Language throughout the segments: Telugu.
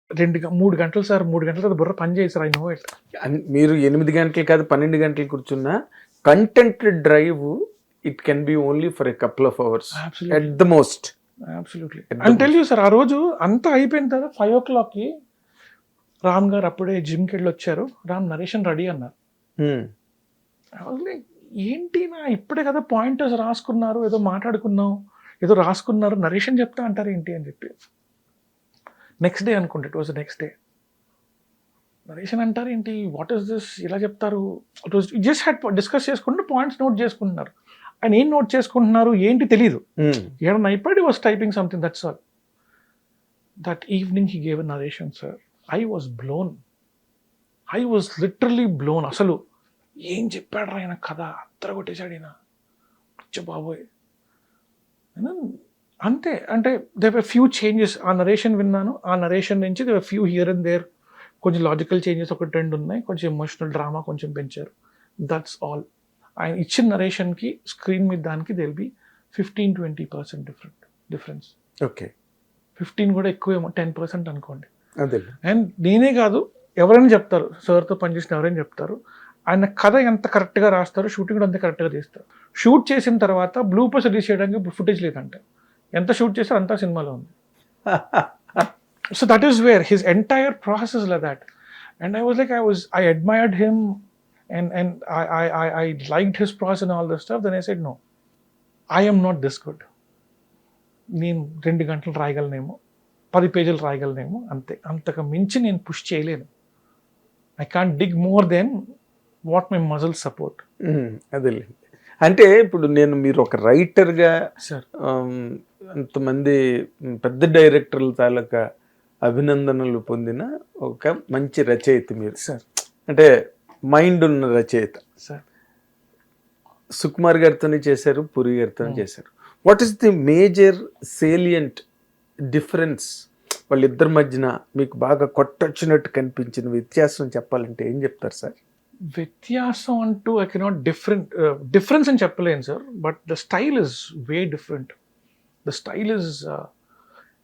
3 గంటలు సార్, 3 గంటల తర్వాత బుర్ర పని చేయదు సార్. I know it. మీరు 8 గంటలు కాదు 12 గంటలు కూర్చున్నా content drive it can be only for a couple of hours at the most. Absolutely. And tell you sir, ఆ రోజు అంతా అయిపోయిన తర్వాత 5 o'clockకి రామ్ గారు అప్పుడే జిమ్కి వెళ్ళి వచ్చారు. రామ్ నరేషన్ రెడీ అన్నారు. ఏంటి నా ఇప్పుడే కదా పాయింటర్స్ రాసుకున్నారు, ఏదో మాట్లాడుకున్నాం, ఏదో రాసుకున్నారు, నరేషన్ చెప్తా అంటారు ఏంటి అని చెప్పి. నెక్స్ట్ డే అనుకుంటే, it was next day, narration అంటారు ఏంటి, వాట్ ఈస్ దిస్, ఇలా చెప్తారు. It was just had discuss చేసుకుంటూ పాయింట్స్ నోట్ చేసుకుంటున్నారు. ఆయన ఏం నోట్ చేసుకుంటున్నారు ఏంటి తెలీదు. నైపడి was typing something, that's all. That evening he gave a narration sir. I was blown. I was literally blown. అసలు ఏం చెప్పాడు ఆయన కథ, అత్తర కొట్టేశాడు ఈయన. బాబోయ్ అంతే. అంటే దేవర్ ఫ్యూ చేంజెస్. ఆ నరేషన్ విన్నాను, ఆ నరేషన్ నుంచి దేవర్ ఫ్యూ హియర్ అండ్ దేర్, కొంచెం లాజికల్ చేంజెస్ ఒకటి రెండు ఉన్నాయి, కొంచెం ఎమోషనల్ డ్రామా కొంచెం పెంచారు. That's all. ఆయన ఇచ్చిన నరేషన్కి స్క్రీన్ మీద దానికి they will be 15-20% difference. Okay, 15 కూడా ఎక్కువేమో, 10% అనుకోండి. అదే. అండ్ నేనే కాదు, ఎవరైనా చెప్తారు, సార్తో పనిచేసిన ఎవరైనా చెప్తారు, ఆయన కథ ఎంత కరెక్ట్గా రాస్తారు, షూటింగ్ కూడా అంత కరెక్ట్గా తీస్తారు. షూట్ చేసిన తర్వాత బ్లూపర్స్ రిలీజ్ చేయడానికి ఫుటేజ్ లేదంట. ఎంత షూట్ చేస్తారో అంతా సినిమాలో ఉంది. So that is where his entire process like that. And I was like, I admired him and I liked his process and all this stuff. Then I said, no, I am not this good. నేను 2 గంటలు రాయగలనేమో, 10 పేజీలు రాయగలనేమో, అంతే. అంతకు మించి నేను పుష్ చేయలేను. I can't dig more than what my muscle support. అదే. అంటే ఇప్పుడు మీరు ఒక రైటర్గా సార్ అంతమంది పెద్ద డైరెక్టర్ల తాలూకా అభినందనలు పొందిన ఒక మంచి రచయిత మీరు సార్. అంటే మైండ్ ఉన్న రచయిత సార్. సుకుమార్ గారితోనే చేశారు, పూరి గారితోనే చేశారు. What is the major salient difference వాళ్ళిద్దరి మధ్యన మీకు బాగా కొట్టొచ్చినట్టు కనిపించిన వ్యత్యాసం చెప్పాలంటే ఏం చెప్తారు సార్? వ్యత్యాసం అంటూ ఐ కెనాట్ డిఫరెన్స్ అని చెప్పలేను sir, but the style is way different. The style is,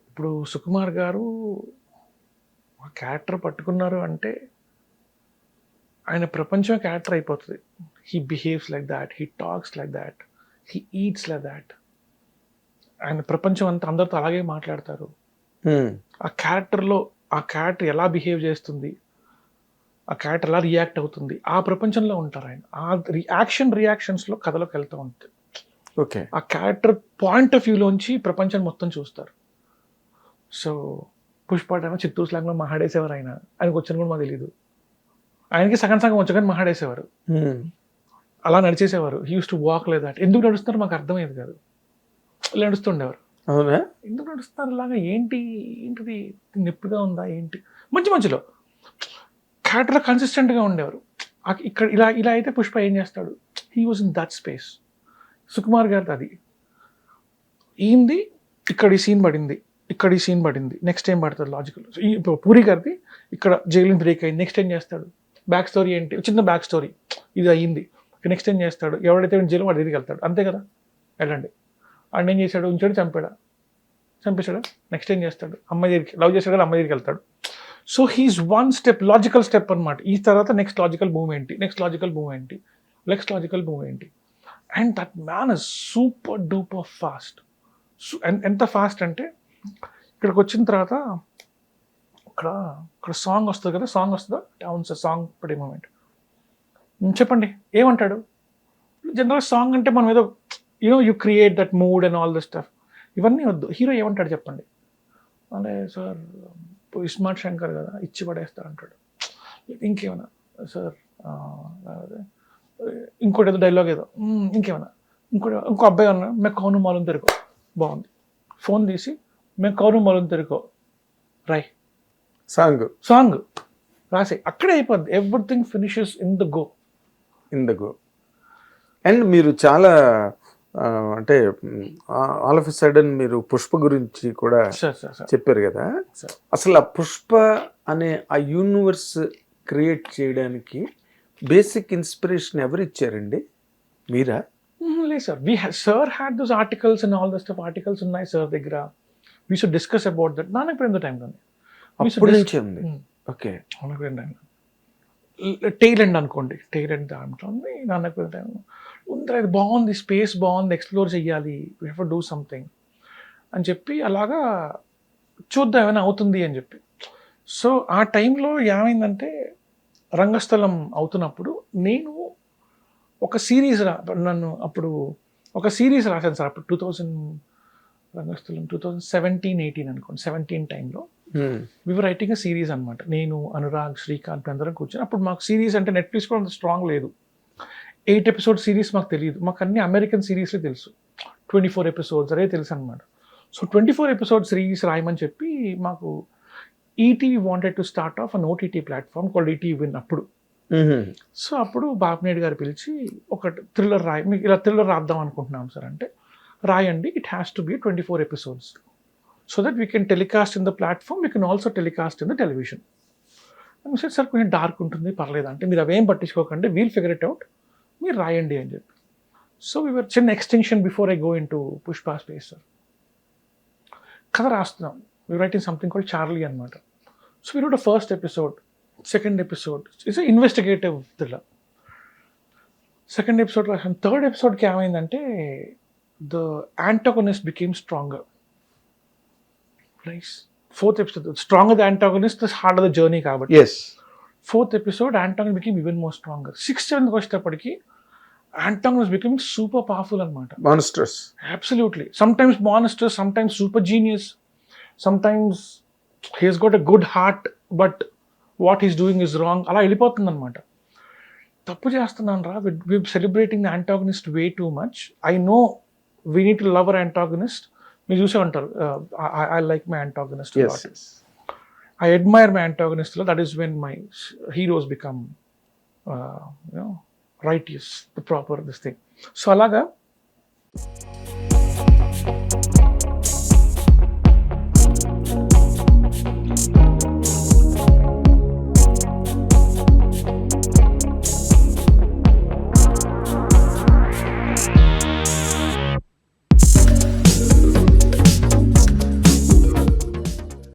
ఇప్పుడు సుకుమార్ గారు క్యారెక్టర్ పట్టుకున్నారు అంటే ఆయన ప్రపంచం క్యారెక్టర్ అయిపోతుంది. He behaves like that, he talks like that, he eats like that. ఆయన ప్రపంచం అంతా అందరితో అలాగే మాట్లాడతారు. ఆ క్యారెక్టర్లో ఆ క్యారెక్టర్ ఎలా బిహేవ్ చేస్తుంది, ఆ క్యారెక్టర్ ఎలా రియాక్ట్ అవుతుంది, ఆ ప్రపంచంలో ఉంటారు ఆయన. ఆ రియాక్షన్స్లో కథలోకి వెళ్తూ ఉంటుంది. ఓకే, ఆ క్యారెక్టర్ పాయింట్ ఆఫ్ వ్యూలోంచి ప్రపంచం మొత్తం చూస్తారు. సో పుష్ప ఏమో చిత్తూరు స్లాంగ్లో మాట్లాడేసేవారు. ఆయనకు వచ్చిన కూడా మాకు తెలియదు. ఆయనకి సగం వచ్చగానే మాట్లాడేసేవారు, అలా నడిచేసేవారు. He use to walk like that. ఎందుకు నడుస్తున్నారు మాకు అర్థమయ్యేది కాదు, ఇలా నడుస్తుండేవారు. అవునా, ఎందుకు నడుస్తున్నారు ఇలాగా, ఏంటిది నొప్పిగా ఉందా ఏంటి, మధ్యలో క్యారెక్టర్ కన్సిస్టెంట్గా ఉండేవారు. ఇక్కడ ఇలా అయితే పుష్ప ఏం చేస్తాడు, he was in that space. Sukumar గారిది అది. ఈయనది ఇక్కడ ఈ సీన్ పడింది, ఇక్కడ ఈ సీన్ పడింది, నెక్స్ట్ ఏం పడుతుంది లాజికల్. ఇప్పుడు పూరి గారిది ఇక్కడ జైలు బ్రేక్ అయింది, నెక్స్ట్ ఏం చేస్తాడు, బ్యాక్ స్టోరీ ఏంటి, చిన్న బ్యాక్ స్టోరీ, ఇది అయ్యింది, నెక్స్ట్ ఏం చేస్తాడు, ఎవడైతే జైలు వాడు దగ్గరికి వెళ్తాడు, అంతే కదా. వెళ్ళండి, వాడిని ఏం చేశాడు, ఉంచాడు, చంపేశాడు, నెక్స్ట్ ఏం చేస్తాడు, అమ్మాయి దగ్గరికి, లవ్ చేశాడు కదా, అమ్మాయి దగ్గరికి వెళ్తాడు. So he's one step, logical step అనమాట. ఈ తర్వాత నెక్స్ట్ లాజికల్ మూవ్ ఏంటి, నెక్స్ట్ లాజికల్ మూవ్ ఏంటి. And that man is super duper fast. ఎంత ఫాస్ట్ అంటే ఇక్కడికి వచ్చిన తర్వాత ఇక్కడ సాంగ్ వస్తుంది కదా, సాంగ్ వస్తుందా, అవును సార్, సాంగ్ పడే మూమెంట్ చెప్పండి ఏమంటాడు. జనరల్ సాంగ్ అంటే మనం ఏదో you create that mood and all this stuff, ఇవన్నీ వద్దు. హీరో ఏమంటాడు చెప్పండి అంటే, సార్ ఇస్మార్ట్ శంకర్ కదా ఇచ్చి పడేస్తా అంటాడు. ఇంకేమన్నా సార్, ఇంకోటి ఏదో డైలాగ్ ఏదో, ఇంకేమన్నా ఇంకో అబ్బాయి అన్నా, మే కౌను మాలం తెరుకో, బాగుంది, ఫోన్ తీసి మే కౌను మాలం తెరుకో రై సాంగ్ రాసి అక్కడే అయిపోద్ది. Everything finishes in the go. And మీరు చాలా అంటే ఆల్ ఆఫ్ ఎ సడన్ మీరు పుష్ప గురించి కూడా చెప్పారు కదా, అసలు ఆ పుష్ప అనే ఆ యూనివర్స్ క్రియేట్ చేయడానికి బేసిక్ ఇన్స్పిరేషన్ ఎవరు ఇచ్చారండి, మీరా? లేదు sir, sir had those articles and all the stuff. Articles ఉన్నాయి సార్ దగ్గర, we should discuss about that. నాన్న ఇప్పుడు ఎంత టైం కానీ అప్పటి నుంచే ఉంది. ఓకే. టెయిల్ ఎండ్ అనుకోండి, టెయిల్ ఎండ్ దాంట్లో ఉంది. నాన్నకు ఉందిరా ఇది బాగుంది, స్పేస్ బాగుంది, ఎక్స్ప్లోర్ చెయ్యాలి, we have to do something అని చెప్పి అలాగా చూద్దాం ఏమైనా అవుతుంది అని చెప్పి. సో ఆ టైంలో ఏమైందంటే రంగస్థలం అవుతున్నప్పుడు నేను ఒక సిరీస్ నన్ను అప్పుడు ఒక సిరీస్ రాశాను సార్. అప్పుడు 2000 రంగస్థలం 2017-18 అనుకోండి, 17 టైంలో వివర్ రైటింగ్ అ సిరీస్ అనమాట. నేను, అనురాగ్, శ్రీకాంత్ అందరం కూర్చొని, అప్పుడు మాకు సిరీస్ అంటే నెట్ఫ్లిక్స్ కూడా అంత స్ట్రాంగ్ లేదు. 8 ఎపిసోడ్ సిరీస్ మాకు తెలియదు, మాకు అన్ని అమెరికన్ సిరీస్లే తెలుసు. 24 ఎపిసోడ్స్ అదే తెలుసు అనమాట. సో 24 ఎపిసోడ్ సిరీస్ రాయమని చెప్పి మాకు ETV wanted to start of an OTT platform called ETV win అప్పుడు. సో అప్పుడు బాపినేడు గారు పిలిచి ఒక థ్రిల్లర్ మీకు ఇలా థ్రిల్లర్ రాద్దాం అనుకుంటున్నాం సార్ అంటే, రాయండి, it has to be 24 episodes so that we can telecast in the platform, we can also telecast in the television. Sir కొంచెం డార్క్ ఉంటుంది పర్లేదు అంటే, మీరు అవేం పట్టించుకోకండి, వీల్ ఫిగర్ ఇట్ అవుట్, మీరు రాయండి అని చెప్పి. సో వీఆర్ చిన్న extension before I go in to Pushpa space sir. కథ రాస్తున్నాం, we writing something called Charlie అనమాట. So we wrote the first episode, second episode it's investigative thriller. Second episode రాసాను. థర్డ్ ఎపిసోడ్కి ఏమైందంటే the antagonist became stronger. Nice. Fourth episode stronger the antagonist, the harder the journey కాబట్టి. Fourth episode antagonist became even more stronger. 6th, 7th వచ్చేటప్పటికి యాంటాగనిస్ట్ బికమింగ్ సూపర్ పవర్ఫుల్ అనమాట. Monsters. Absolutely. Sometimes monsters, sometimes super genius, sometimes he's got a good heart but what is doing is wrong, అలా వెళ్ళిపోతుంది అనమాట. తప్పు చేస్తున్నాను రా, we celebrating the antagonist way too much. I know we need to love our antagonist. మీరు చూసే ఉంటారు, I like my antagonist, I admire my antagonist. That is when my heroes become, righteous, the proper this thing. So alaga